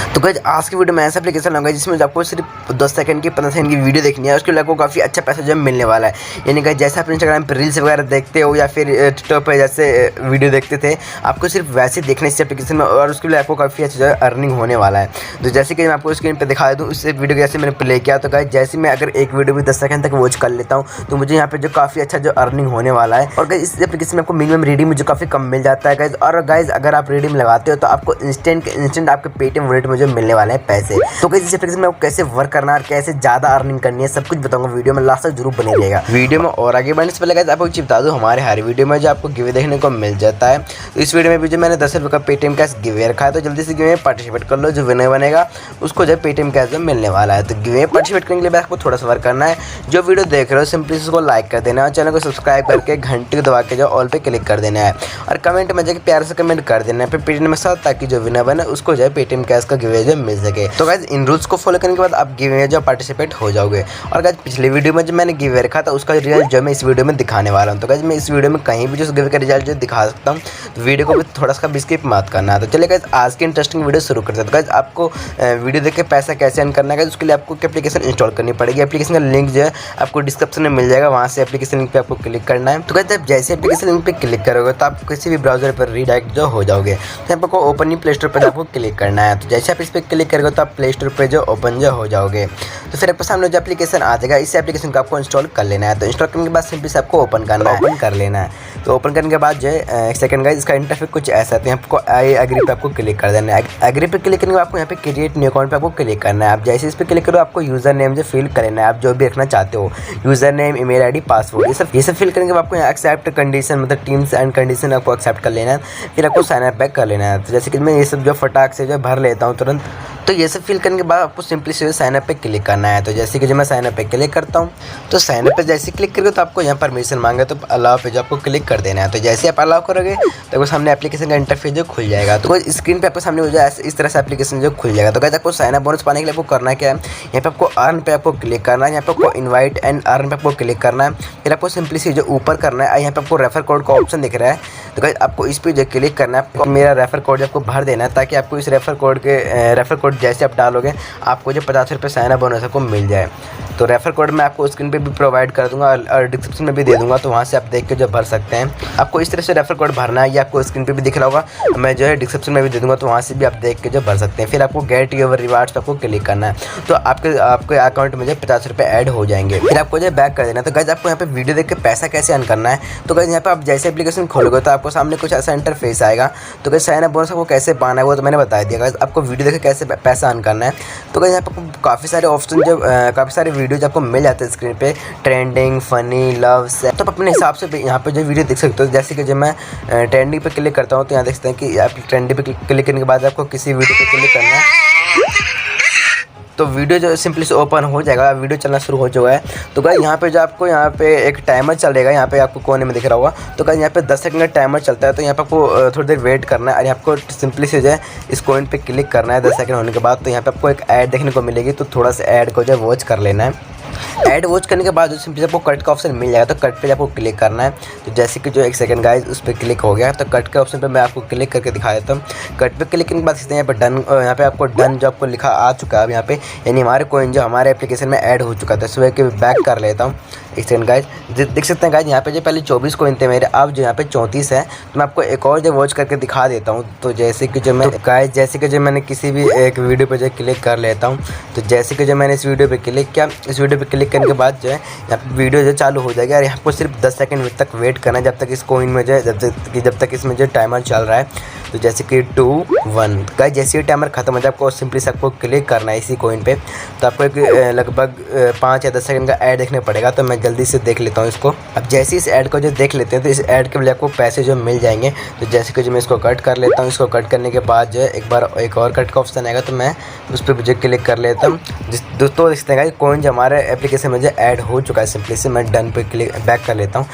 तो गाइस आज की वीडियो में ऐसा एप्लीकेशन होगा जिसमें आपको सिर्फ 10 सेकंड की 15 सेकंड की वीडियो देखनी है, उसके लिए आपको काफ़ी अच्छा पैसा जो मिलने वाला है। यानी गाइस जैसे आप इंस्टाग्राम पे रील्स वगैरह देखते हो या फिर टिकटॉक पे जैसे वीडियो देखते थे, आपको सिर्फ वैसे देखना इस एप्लीकेशन में और उसके लिए आपको काफ़ी अच्छा जो है अर्निंग होने वाला है। तो जैसे कि मैं आपको स्क्रीन पर दिखा दूँ उस वीडियो जैसे मैंने प्ले किया, तो गाइस जैसे मैं अगर एक वीडियो भी 10 सेकंड तक वॉच कर लेता हूँ तो मुझे यहाँ पे जो काफ़ी अच्छा जो अर्निंग होने वाला है। और गाइस इस एप्लीकेशन में आपको मिनिमम रीडिंग मुझे काफ़ी कम मिल जाता है गाइस। और गाइस अगर आप रीडिंग लगाते हो तो आपको इंस्टेंट आपके पेटीएम वॉलेट में जो मिलने वाले हैं पैसे। तो गाइस इस एप्लीकेशन में आपको कैसे वर्क करना है और कैसे ज़्यादा अर्निंग करनी है सब कुछ बताऊंगा वीडियो में, लास्ट तक जरूर बने रहेगा। वीडियो में और आगे बढ़ने से पहले गाइस आपको चीज बता दूं, हमारे हर वीडियो में जो आपको गिवे देखने को मिल जाता है। तो इस वीडियो में भी जो मैंने 10 रुपये का पेटीएम कैश गिवे रखा है, तो जल्दी से गिवे में पार्टिसिपेट कर लो। जो विनर बनेगा उसको जो पेटीएम कैश मिलने वाला है। तो गिवे पार्टिसिपेट करने के लिए आपको थोड़ा सा वर्क करना है। जो वीडियो देख रहे हो सिंपली उसको लाइक कर देना है और चैनल को सब्सक्राइब करके घंटे को दबा के जो ऑल पे क्लिक कर देना है और कमेंट में जाकर प्यार से कमेंट कर देना है फिर पेटीएम में साथ, ताकि जो विनर बने उसको जो है पेटीएम कैश का गिवे जो मिल सके। तो गाइस इन रूल्स को फॉलो करने के बाद आप गिवे में जो पार्टिसिपेट हो जाओगे। और गाइस पिछले वीडियो में जो मैंने गिवे रखा था उसका रिजल्ट जो मैं इस वीडियो में दिखाने वाला हूँ। तो गाइस मैं इस वीडियो में कहीं भी जो गिवे का रिजल्ट जो दिखा सकता हूँ, तो वीडियो को भी थोड़ा सा भी स्किप मत करना है। तो चलिए गाइस आज की इंटरेस्टिंग वीडियो शुरू करते हैं। तो गाइस आपको वीडियो देख के पैसा कैसे अर्न करना है, उसके लिए आपको एप्लीकेशन इंस्टॉल करनी पड़ेगी। एप्लीकेशन का लिंक जो है आपको डिस्क्रिप्शन में मिल जाएगा, वहाँ से एप्लीकेशन लिंक पे आपको क्लिक करना है। तो गाइस आप जैसे एप्लीकेशन लिंक पे क्लिक करोगे तो आप किसी भी ब्राउजर पर रीडायरेक्ट जो हो जाओगे। तो आपको ओपन ही प्ले स्टोर पर आपको क्लिक करना है। तो जैसे आप इस पर क्लिक करोगे तो आप प्ले स्टोर पर जो ओपन जो हो जाओगे। तो फिर आपके सामने जो एप्लीकेशन आ जाएगा, इस एप्लीकेशन को आपको इंस्टॉल कर लेना है। तो इंस्टॉल करने के बाद सिंपली से आपको ओपन करना है, ओपन कर लेना है। तो ओपन करने के बाद जो है एक सेकंड गाइस इसका इंटरफेस कुछ ऐसा है। तो आपको आई एग्री पे आपको क्लिक कर देना है। एग्री पे क्लिक करने के बाद आपको यहाँ पे क्रिएट न्यू अकाउंट पे आपको क्लिक करना है। आप जैसे इस पे क्लिक करो आपको यूजर नेम जो फिल कर लेना है, आप जो भी रखना चाहते हो, user name, email ID, password, ये सब फिल करने के बाद आपको यहाँ एक्सेप्ट कंडीशन मतलब टीम्स एंड कंडीशन आपको एक्सेप्ट कर लेना है। फिर आपको साइन अप बैक कर लेना है। तो जैसे कि मैं ये सब जो फटाक से जो भर लेता हूँ तुरंत। तो ये सब फिल करने के बाद आपको सिंपली से साइन अप पे क्लिक करना है। तो जैसे कि जो मैं साइन अप पे क्लिक करता हूँ, तो साइन अप पे जैसे क्लिक करोगे तो आपको यहाँ परमिशन मांगे, तो अलाउ पे जो आपको क्लिक कर देना है। तो जैसे आप अलाउ करोगे तो आपको सामने एप्लीकेशन का इंटरफेस जो खुल जाएगा। तो स्क्रीन पे आपको सामने हो जाए इस तरह से एप्लीकेशन जो खुल जाएगा। तो गाइस आपको साइन अप बोनस पाने के लिए आपको करना क्या है, यहाँ पे आपको अर्न पे आपको क्लिक करना है, यहाँ पे आपको इन्वाइट एंड अर्न पे आपको क्लिक करना है। फिर आपको सिंपली से जो ऊपर करना है, यहाँ पे आपको रेफर कोड का ऑप्शन दिख रहा है। तो गाइस आपको इस पे जो क्लिक करना है, आपको मेरा रेफर कोड आपको भर देना है, ताकि आपको इस रेफर कोड जैसे आप डालोगे आपको जो 50 रुपये साइन अप बोनस आपको मिल जाए। तो रेफर कोड मैं आपको स्क्रीन पे भी प्रोवाइड कर दूंगा और डिस्क्रिप्शन में भी दे दूंगा, तो वहाँ से आप देख के जो भर सकते हैं। आपको इस तरह से रेफर कोड भरना है, ये आपको स्क्रीन पे भी दिख रहा होगा, मैं जो है डिस्क्रिप्शन में भी दे दूंगा, तो वहाँ से भी आप देख के जो भर सकते हैं। फिर आपको गेट योर रिवार्ड्स पे आपको क्लिक करना है, तो आपके अकाउंट में जो 50 रुपये ऐड हो जाएंगे। फिर आपको जो बैक कर देना है। तो गाइस आपको यहाँ पे वीडियो देख के पैसा कैसे अर्न करना है, तो गाइस यहाँ पे आप जैसे एप्लीकेशन खोलोगे तो आपको सामने कुछ ऐसा इंटरफेस आएगा। तो गाइस साइन अप बोनस आपको कैसे पाना है वो तो मैंने बता दिया। गाइस आपको वीडियो देख के कैसे पैसा अर्न करना है, तो गाइस यहाँ पे काफ़ी सारे ऑप्शन जो काफ़ी सारे वीडियोज आपको मिल जाते हैं स्क्रीन पे, ट्रेंडिंग, फनी, लव से। तो आप अपने हिसाब से यहाँ पे जो वीडियो देख सकते हो। जैसे कि जब मैं ट्रेंडिंग पे क्लिक करता हूँ तो यहाँ देखते हैं कि आप ट्रेंडिंग पे क्लिक करने के बाद आपको किसी वीडियो पे क्लिक करना है, तो वीडियो जो सिंपली से ओपन हो जाएगा, वीडियो चलना शुरू हो चुका है। तो गाइस यहाँ पे जो आपको यहाँ पे एक टाइमर चलेगा, यहाँ पे आपको कोने में दिख रहा होगा। तो गाइस यहाँ पे 10 सेकंड का टाइमर चलता है, तो यहाँ पे आपको थोड़ी देर वेट करना है और आपको सिंपली से जो है इस कॉइन पे क्लिक करना है 10 सेकंड होने के बाद। तो यहाँ पे आपको एक ऐड देखने को मिलेगी, तो थोड़ा सा ऐड को जो है वॉच कर लेना है। ऐड वॉच करने के बाद जो सिंपली आपको कट का ऑप्शन मिल जाएगा, तो कट पे आपको क्लिक करना है। तो जैसे कि जो एक सेकंड गाइस उस पर क्लिक हो गया, तो कट के ऑप्शन पे मैं आपको क्लिक करके दिखा देता हूँ। कट पे क्लिक करने के बाद यहाँ पे डन, यहाँ पे आपको डन जो आपको लिखा आ चुका है यहाँ पे, यानी हमारे कॉइन जो हमारे एप्लीकेशन में ऐड हो चुका था। सो के बैक कर लेता हूँ। एक सेकंड गाइस देख सकते हैं गाइस यहाँ पे जो पहले 24 कॉइन थे मेरे, अब जो यहाँ पे 34 है। तो मैं आपको एक और जो वॉच करके दिखा देता हूँ। तो जैसे कि जो मैं गाइस जैसे कि जो मैंने किसी भी एक वीडियो पे जो क्लिक कर लेता हूँ, तो जैसे कि जो मैंने इस वीडियो पे क्लिक किया, इस वीडियो पे क्लिक करने के बाद जो है यहाँ पे वीडियो जो चालू हो जाएगा और यहाँ पर सिर्फ 10 सेकंड तक वेट करना है, जब तक इस कॉइन में जो है जब तक इसमें जो टाइमर चल रहा है। तो जैसे कि 2 1 गाइस जैसे ही टाइमर खत्म हो जाए आपको सिंपली से आपको क्लिक करना है इसी कॉइन पे। तो आपको एक लगभग 5 या 10 सेकंड का ऐड देखने पड़ेगा, तो मैं जल्दी से देख लेता हूँ इसको। अब जैसे इस ऐड को जो देख लेते हैं तो इस ऐड के लिए आपको पैसे जो मिल जाएंगे। तो जैसे कि जो मैं इसको कट कर लेता हूँ, इसको कट करने के बाद जो है एक और कट का ऑप्शन आएगा, तो मैं उस पर मुझे क्लिक कर लेता हूँ। दोस्तों देखते हैं कॉइन जो हमारे एप्लीकेशन मुझे ऐड हो चुका है। सिंपली से मैं डन पे क्लिक बैक कर लेता हूँ।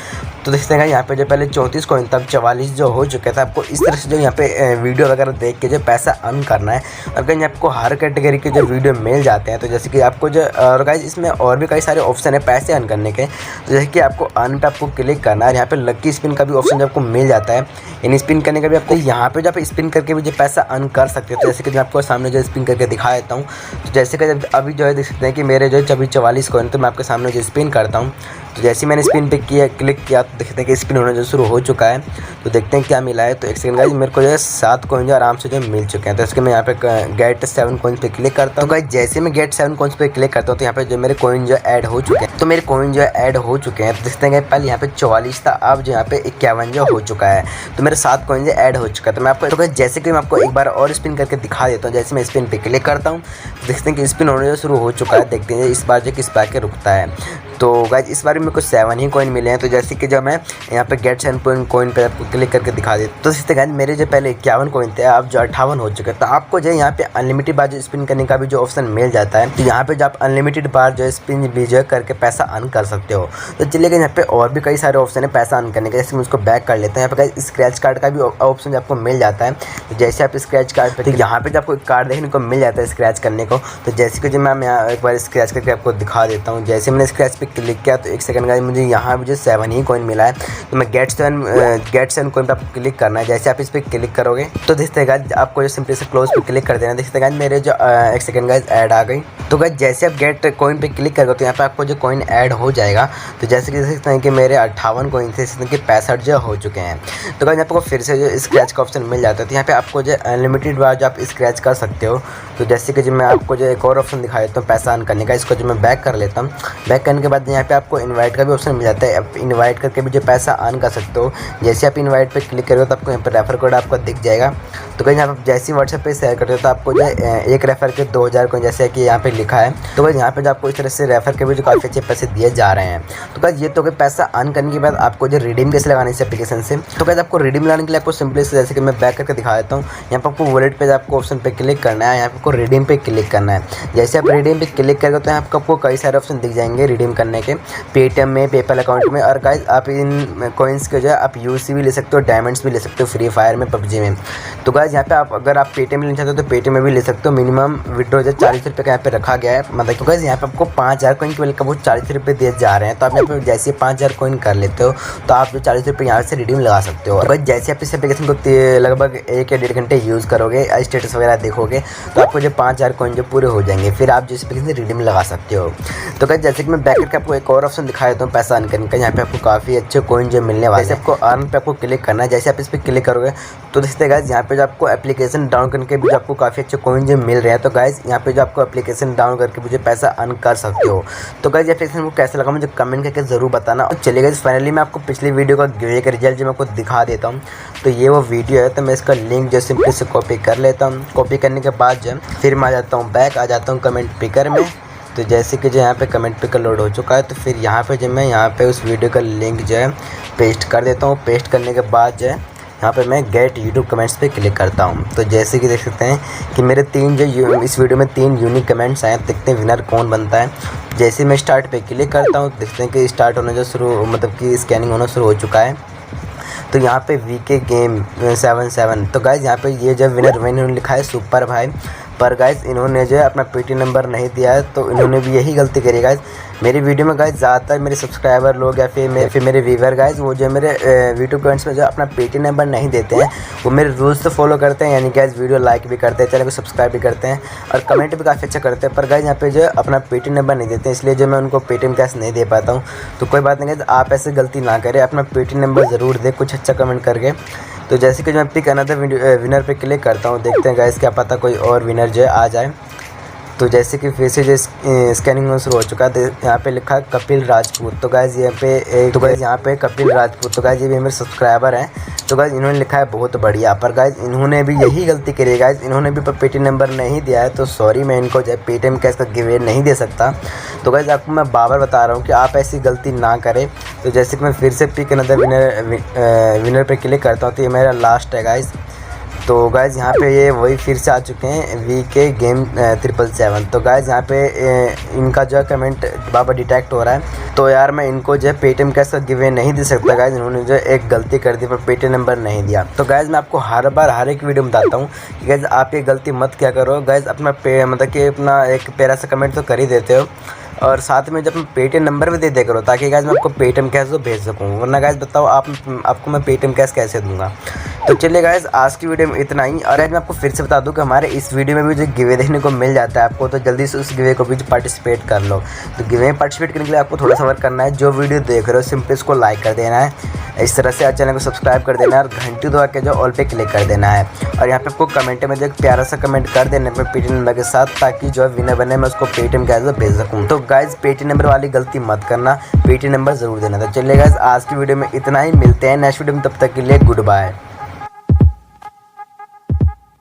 तो देखते हैं यहाँ पे जो पहले 34 कॉइन था, अब 44 जो हो चुका था। आपको इस तरह से जो यहाँ पे वीडियो वगैरह देख के जो पैसा अर्न करना है। और कहीं आपको हर कैटेगरी के जो वीडियो मिल जाते हैं, तो जैसे कि आपको जो और गाइस इसमें और भी कई सारे ऑप्शन है पैसे अर्न करने के। तो जैसे कि आपको अर्न पे आपको क्लिक करना है, यहाँ पे लकी स्पिन का भी ऑप्शन आपको मिल जाता है। इन स्पिन करने का भी आपको यहाँ पे जो आप स्पिन करके भी जो पैसा अर्न कर सकते हो। तो जैसे कि मैं आपको सामने जो स्पिन करके दिखा देता हूँ। तो जैसे कि अभी जो है देख सकते हैं कि मेरे जो अभी 44 कॉइन, तो मैं आपके सामने जो स्पिन करता हूँ। तो जैसे मैंने स्पिन पे क्लिक किया तो देखते हैं कि स्पिन होना जो शुरू हो चुका है। तो देखते हैं क्या मिला है। तो एक सेकंड गाइस, मेरे को जो है 7 कॉइन जो आराम से जो मिल चुके हैं। तो इसके मैं यहाँ पे गेट 7 कॉइन पे क्लिक करता हूँ। तो गाइस जैसे मैं गेट 7 कॉइन पे क्लिक करता हूँ, तो यहाँ पे जो मेरे कॉइन जो ऐड हो चुके हैं। तो मेरे कॉइन जो ऐड हो चुके हैं। तो देखते हैं पहले यहाँ पे 44 था, अब जो यहाँ पे 51 जो हो चुका है। तो मेरे 7 कॉइन जो ऐड हो चुका है। तो मैं आपको तो जैसे कि मैं आपको एक बार और स्पिन करके दिखा देता हूँ। जैसे मैं स्पिन पे क्लिक करता हूँ, देखते हैं कि स्पिन होने जो शुरू हो चुका है। देखते हैं इस बार जो किस बार के रुकता है। तो गाइस इस बार मेरे को 7 ही कॉइन मिले हैं। तो जैसे कि जब मैं यहाँ पे गेट 7 कॉइन पे आपको क्लिक करके दिखा देता, तो इससे गाइस मेरे जो पहले 51 कॉइन थे, अब जो 58 हो चुके हैं। तो आपको जो यहाँ पे अनलिमिटेड बार जो स्पिन करने का भी जो ऑप्शन मिल जाता है। तो यहाँ पे जो आप अनलिमिटेड बार जो स्पिन भी जो करके पैसा अर्न कर सकते हो। तो चलिए यहाँ पे और भी कई सारे ऑप्शन है पैसा अर्न करने के। जैसे मैं उसको बैक कर लेते हैं। यहाँ पे गाइस स्क्रैच कार्ड का भी ऑप्शन आपको मिल जाता है। तो जैसे आप स्क्रैच कार्ड पे, तो यहाँ पे जो आपको कार्ड देखने को मिल जाता है स्क्रैच करने को। तो जैसे कि जो मैं यहाँ एक बार स्क्रैच करके आपको दिखा देता हूँ। जैसे मैंने स्क्रैच पे क्लिक किया, तो एक सेकंड गाइस मुझे यहाँ मुझे 7 ही कॉइन मिला है। तो मैं गेट 7 कॉइन पे आपको क्लिक करना है। जैसे आप इस पर क्लिक करोगे तो देखते हैं गाइस आपको जो सिंपली से क्लोज पे क्लिक कर देना। देखते हैं गाइस मेरे जो एक सेकंड गाइस ऐड आ गई। तो गाइस जैसे आप गेट कॉइन पे क्लिक करोगे तो यहाँ पे आपको जो कॉइन ऐड हो जाएगा। तो जैसे कि देख सकते हैं कि मेरे 58 कॉइन थे, इसमें कि 65 जो हो चुके हैं। तो गाइस आपको फिर से जो स्क्रैच का ऑप्शन मिल जाता है। तो यहाँ पे आपको जो अनलिमिटेड बार जो आप स्क्रैच कर सकते हो। तो जैसे कि जो मैं आपको जो एक और ऑप्शन दिखा देता हूँ पैसा अर्न करने का, इसको जो मैं बैक कर लेता हूँ। बैक करने के बाद यहाँ पे आपको इनवाइट का भी ऑप्शन मिल जाता है। आप इनवाइट करके भी जो पैसा अर्न कर सकते हो। जैसे आप इनवाइट पे क्लिक करोगे तो आपको यहाँ पर रेफर कोड आपको दिख जाएगा। तो कहीं यहाँ पर जैसे ही व्हाट्सएप पे शेयर करते हो तो आपको जो एक रेफर के 2000 कॉइन जैसे कि यहाँ पे लिखा है। तो भाई यहाँ पे जो आपको इस तरह से रेफर के भी जो काफ़ी अच्छे पैसे दिए जा रहे हैं। तो गाइस ये तो कि पैसा अर्न करने के बाद आपको जो रिडीम कैसे लगाना है इस एप्लीकेशन से। तो गाइस आपको रिडीम लगाने के लिए आपको सिंपली से जैसे कि मैं बैक करके दिखा देता हूँ। यहाँ पर आपको वॉलेट पे आपको ऑप्शन पे क्लिक करना है। यहाँ पे आपको रिडीम पे क्लिक करना है। जैसे आप रिडीम पे क्लिक करोगे तो यहाँ आपको कई सारे ऑप्शन दिख जाएंगे रिडीम करने के, पेटीएम में, पेपल अकाउंट में। और गाइस आप इन कॉइन्स के जो है आप यूसी भी ले सकते हो, डायमंड्स भी ले सकते हो, फ्री फायर में, पबजी में। तो गाइस यहाँ पे आप अगर आप पेटीएम लेना चाहते हो तो पेटीएम में भी ले सकते हो। मिनिमम विड्रॉ जो 40 रुपये का यहाँ पे रखा गया है। मतलब गाइस यहाँ पे आपको 5000 कॉइन के वेलकम वो 40 रुपये दिए जा रहे हैं। तो आप यहाँ पे जैसे 5000 कॉइन कर लेते हो तो आप जो 40 रुपये यहाँ से रिडीम लगा सकते हो। और जैसे आप इस एप्लीकेशन को लगभग 1 या 1.5 घंटे यूज़ करोगे, स्टेटस वगैरह देखोगे, तो आपको जो 5000 कॉइन जो पूरे हो जाएंगे। फिर आप जो इस एप्लीकेशन से रिडीम लगा सकते हो। तो गाइस जैसे कि मैं बैक करके आपको एक और ऑप्शन दिखा देता हूँ पैसा अर्न करने का। यहाँ पे आपको काफ़ी अच्छे कॉइन जो मिलने वाले हैं। जैसे आपको अर्न पे आपको क्लिक करना है। जैसे आप इस पर क्लिक करोगे तो देखते हैं गाइस यहाँ पे जो आपको एप्लीकेशन डाउन करके भी आपको काफ़ी अच्छे कॉइन जो मिल रहे हैं। तो गाइस यहाँ पे जो आपको एप्लीकेशन डाउन करके मुझे पैसा अर्न कर सकते हो। तो गाइस एप्लीकेशन को कैसा लगा मुझे कमेंट करके ज़रूर बताना। तो चलिए गाइस फाइनली मैं आपको पिछली वीडियो का गिवे का रिजल्ट जो मैं आपको दिखा देता हूँ। तो ये वो वीडियो है। तो मैं इसका लिंक जो सिंपली से कॉपी कर लेता हूँ। कॉपी करने के बाद जो फिर मैं आ जाता हूँ बैक, आ जाता हूँ कमेंट पिकर में। तो जैसे कि जो यहाँ पे कमेंट पिकर लोड हो चुका है, तो फिर यहाँ पे जो मैं यहाँ पे उस वीडियो का लिंक जो है पेस्ट कर देता हूँ। पेस्ट करने के बाद जो है यहाँ पे मैं गेट यूट्यूब कमेंट्स पे क्लिक करता हूँ। तो जैसे कि देख सकते हैं कि मेरे 3 जो इस वीडियो में 3 यूनिक कमेंट्स आए। देखते हैं विनर कौन बनता है। जैसे मैं स्टार्ट पे क्लिक करता हूँ, देखते हैं कि स्टार्ट होना जो शुरू मतलब कि स्कैनिंग होना शुरू हो चुका है। तो यहाँ पे वीके गेम 77। तो गाइज यहाँ पे ये जो विनर इन्होंने लिखा है सुपर भाई, पर गाइज इन्होंने जो है अपना पेटी नंबर नहीं दिया है। तो इन्होंने भी यही गलती करी गाइज। मेरी वीडियो में गाइज ज़्यादातर मेरे सब्सक्राइबर लोग या फिर मेरे व्यूवर गाइज वो जो मेरे यूट्यूब कमेंट्स में जो अपना पेटी नंबर नहीं देते हैं, वो मेरे रूल्स तो फॉलो करते हैं। यानी गाइज वीडियो लाइक भी करते हैं, चैनल को सब्सक्राइब भी करते हैं और कमेंट भी काफ़ी अच्छा करते हैं। पर गाइज यहाँ पे जो अपना पेटी नंबर नहीं देते हैं, इसलिए जो मैं उनको पेटीएम कैश नहीं दे पाता हूँ। तो कोई बात नहीं गाइज, आप ऐसे गलती ना करें, अपना पेटी नंबर ज़रूर दें कुछ अच्छा कमेंट करके। तो जैसे कि मैं पिक अनदर विनर पे क्लिक करता हूँ, देखते हैं गाइस क्या पता कोई और विनर जो है आ जाए। तो जैसे कि फिर से जो स्कैनिंग में शुरू हो चुका है, तो यहाँ पे लिखा है कपिल राजपूत। तो गाइस यहाँ पे कपिल राजपूत, तो गाइस ये भी मेरे सब्सक्राइबर हैं। तो गाइस इन्होंने लिखा है बहुत बढ़िया, पर गाइस इन्होंने भी यही गलती करी है गाइस, इन्होंने भी पेटीएम नंबर नहीं दिया है। तो सॉरी, मैं इनको जो है पेटीएम कैश का गिवे नहीं दे सकता। तो गाइस आपको मैं बार बता रहा हूँ कि आप ऐसी गलती ना करें। तो जैसे कि मैं फिर से पिक अनदर विनर पे क्लिक करता हूँ, तो ये मेरा लास्ट है गाइस। तो गाइज़ यहाँ पे ये वही फिर से आ चुके हैं VK गेम 777। तो गाइज़ यहाँ पे इनका जो है कमेंट बाबा डिटेक्ट हो रहा है। तो यार मैं इनको जो है पेटीएम कैश का गिवे नहीं दे सकता गाइज़, इन्होंने जो एक गलती कर दी पर पेटीएम नंबर नहीं दिया। तो गाइज़ मैं आपको हर बार हर एक वीडियो में बताता हूँ कि गाइज़ आप ये गलती मत क्या करो गाइज़, अपना मतलब कि अपना एक प्यारा सा कमेंट तो कर ही देते हो और साथ में जब पेटीएम नंबर भी दे दिया करो ताकि गाइज़ मैं आपको पेटीएम कैश तो भेज सकूँ, वरना गाइज़ बताओ आपको मैं पेटीएम कैश कैसे दूंगा। तो चलिए गाइज़ आज की वीडियो में इतना ही। और आज मैं आपको फिर से बता दूं कि हमारे इस वीडियो में भी जो गिवे देखने को मिल जाता है आपको, तो जल्दी से उस गिवे को भी पार्टिसिपेट कर लो। तो गिवे में पार्टिसिपेट करने के लिए आपको थोड़ा सा वर्क करना है, जो वीडियो देख रहे हो सिंपली उसको लाइक कर देना है, इस तरह से चैनल को सब्सक्राइब कर देना है और घंटी दबा के जो ऑल पे क्लिक कर देना है। और यहाँ पे आपको कमेंट में जो एक प्यारा सा कमेंट कर देना है पेटीएम नंबर के साथ, ताकि जो है विनर बने मैं उसको पेटीएम कैश भेज सकूँ। तो गाइज़ पेटीएम नंबर वाली गलती मत करना, पेटीएम नंबर ज़रूर देना। तो चलिए गाइज़ आज की वीडियो में इतना ही, मिलते हैं नेक्स्ट वीडियो में, तब तक के लिए गुड बाय।